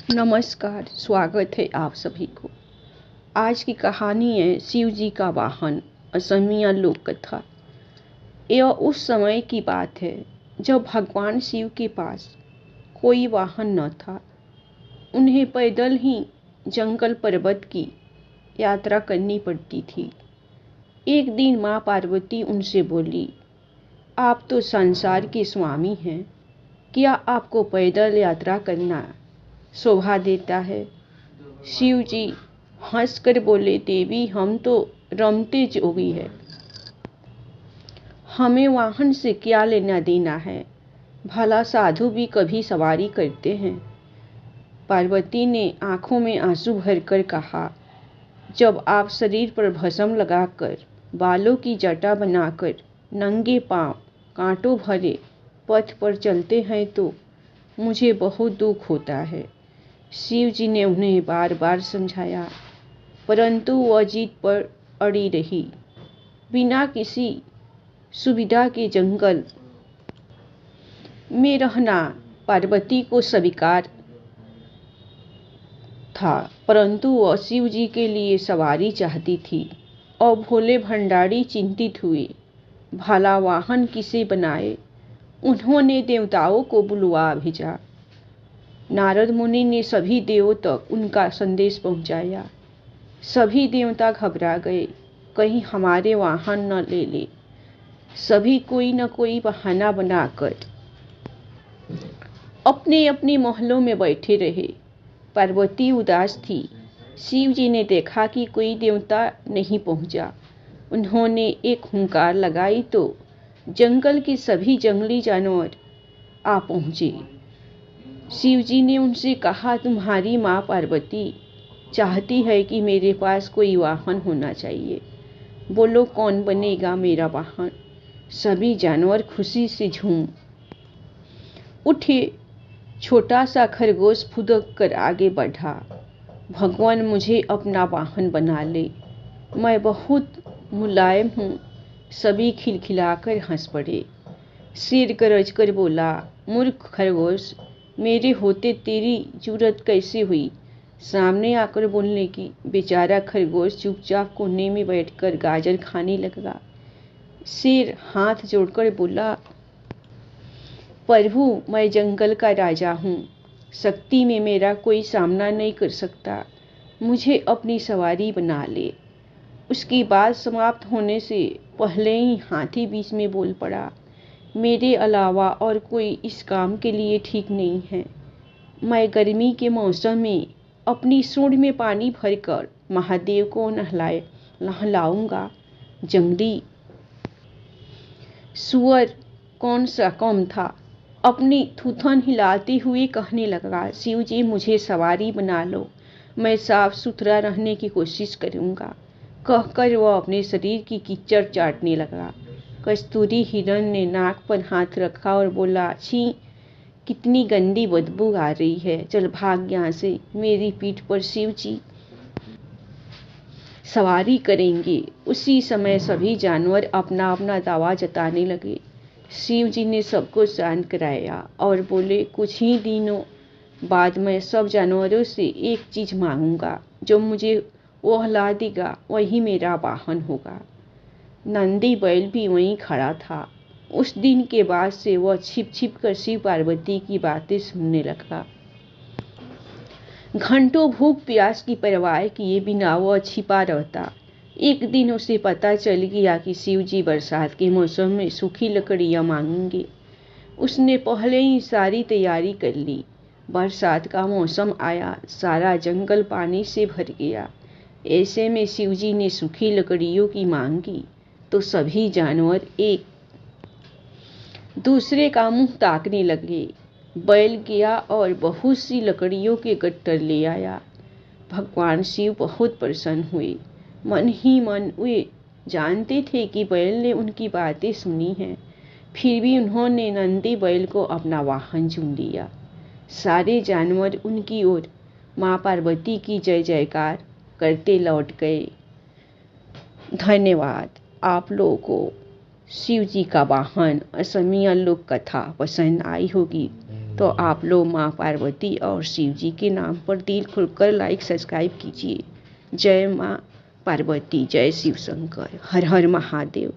नमस्कार, स्वागत है आप सभी को। आज की कहानी है शिव जी का वाहन, असमिया लोक कथा। यह उस समय की बात है जब भगवान शिव के पास कोई वाहन न था। उन्हें पैदल ही जंगल पर्वत की यात्रा करनी पड़ती थी। एक दिन माँ पार्वती उनसे बोली, आप तो संसार के स्वामी हैं, क्या आपको पैदल यात्रा करना शोभा देता है? शिव जी हंसकर बोले, देवी हम तो रमते जोगी है, हमें वाहन से क्या लेना देना है? भला साधु भी कभी सवारी करते हैं? पार्वती ने आंखों में आंसू भरकर कहा, जब आप शरीर पर भस्म लगाकर, बालों की जटा बनाकर, नंगे पांव कांटों भरे पथ पर चलते हैं तो मुझे बहुत दुख होता है। शिव जी ने उन्हें बार बार समझाया, परंतु वह जिद पर अड़ी रही। बिना किसी सुविधा के जंगल में रहना पार्वती को स्वीकार था, परंतु वह शिव जी के लिए सवारी चाहती थी। और भोले भंडारी चिंतित हुए, भला वाहन किसे बनाए? उन्होंने देवताओं को बुलवा भेजा। नारद मुनि ने सभी देवों तक उनका संदेश पहुंचाया। सभी देवता घबरा गए, कहीं हमारे वाहन न ले ले। सभी कोई न कोई बहाना बनाकर अपने अपने महलों में बैठे रहे। पार्वती उदास थी। शिव जी ने देखा कि कोई देवता नहीं पहुंचा। उन्होंने एक हुंकार लगाई तो जंगल के सभी जंगली जानवर आ पहुंचे। शिव जी ने उनसे कहा, तुम्हारी माँ पार्वती चाहती है कि मेरे पास कोई वाहन होना चाहिए। बोलो कौन बनेगा मेरा वाहन? सभी जानवर खुशी से झूम उठे। छोटा सा खरगोश फुदक कर आगे बढ़ा, भगवान मुझे अपना वाहन बना ले, मैं बहुत मुलायम हूँ। सभी खिलखिलाकर हंस पड़े। शेर गरज कर बोला, मूर्ख खरगोश, मेरे होते तेरी जुर्रत कैसे हुई सामने आकर बोलने की? बेचारा खरगोश चुपचाप कोने में बैठकर गाजर खाने लगा। शेर हाथ जोड़कर बोला, प्रभु मैं जंगल का राजा हूँ, शक्ति में मेरा कोई सामना नहीं कर सकता, मुझे अपनी सवारी बना ले। उसकी बात समाप्त होने से पहले ही हाथी बीच में बोल पड़ा, मेरे अलावा और कोई इस काम के लिए ठीक नहीं है। मैं गर्मी के मौसम में अपनी सूंड में पानी भरकर महादेव को नहलाऊंगा। जंगली सुअर कौन सा कम था, अपनी थूथन हिलाते हुए कहने लगा, शिव जी मुझे सवारी बना लो, मैं साफ सुथरा रहने की कोशिश करूंगा। कहकर वह अपने शरीर की कीचड़ चाटने लगा। कस्तूरी हिरण ने नाक पर हाथ रखा और बोला, छी, कितनी गंदी बदबू आ रही है, चल भाग यहाँ से। मेरी पीठ पर शिव जी सवारी करेंगे। उसी समय सभी जानवर अपना अपना दावा जताने लगे। शिव जी ने सबको शांत कराया और बोले, कुछ ही दिनों बाद मैं सब जानवरों से एक चीज मांगूंगा, जो मुझे वहला देगा वही मेरा वाहन होगा। नंदी बैल भी वहीं खड़ा था। उस दिन के बाद से वह छिप छिप कर शिव पार्वती की बातें सुनने लगा। घंटों भूख प्यास की परवाह किए बिना वह छिपा रहता। एक दिन उसे पता चल गया कि शिव जी बरसात के मौसम में सूखी लकड़ियां मांगेंगे। उसने पहले ही सारी तैयारी कर ली। बरसात का मौसम आया, सारा जंगल पानी से भर गया। ऐसे में शिव जी ने सूखी लकड़ियों की मांग की तो सभी जानवर एक दूसरे का मुंह ताकने लगे। बैल गया और बहुत सी लकड़ियों के गट्टर ले आया। भगवान शिव बहुत प्रसन्न हुए। मन ही मन वे जानते थे कि बैल ने उनकी बातें सुनी हैं, फिर भी उन्होंने नंदी बैल को अपना वाहन चुन लिया। सारे जानवर उनकी ओर माँ पार्वती की जय जयकार करते लौट गए। धन्यवाद। आप लोगों को शिव जी का वाहन असमिया लोक कथा पसंद आई होगी तो आप लोग माँ पार्वती और शिव जी के नाम पर दिल खुलकर लाइक सब्सक्राइब कीजिए। जय माँ पार्वती, जय शिव शंकर, हर हर महादेव।